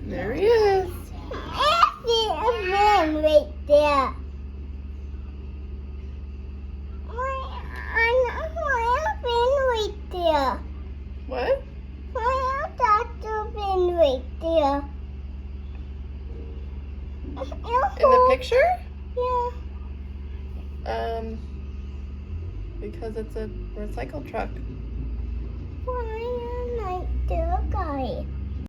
There he is. I see a man right there. I right there. What? I got the bin right there. In the picture? Yeah. Because it's a recycle truck. Why am I the guy?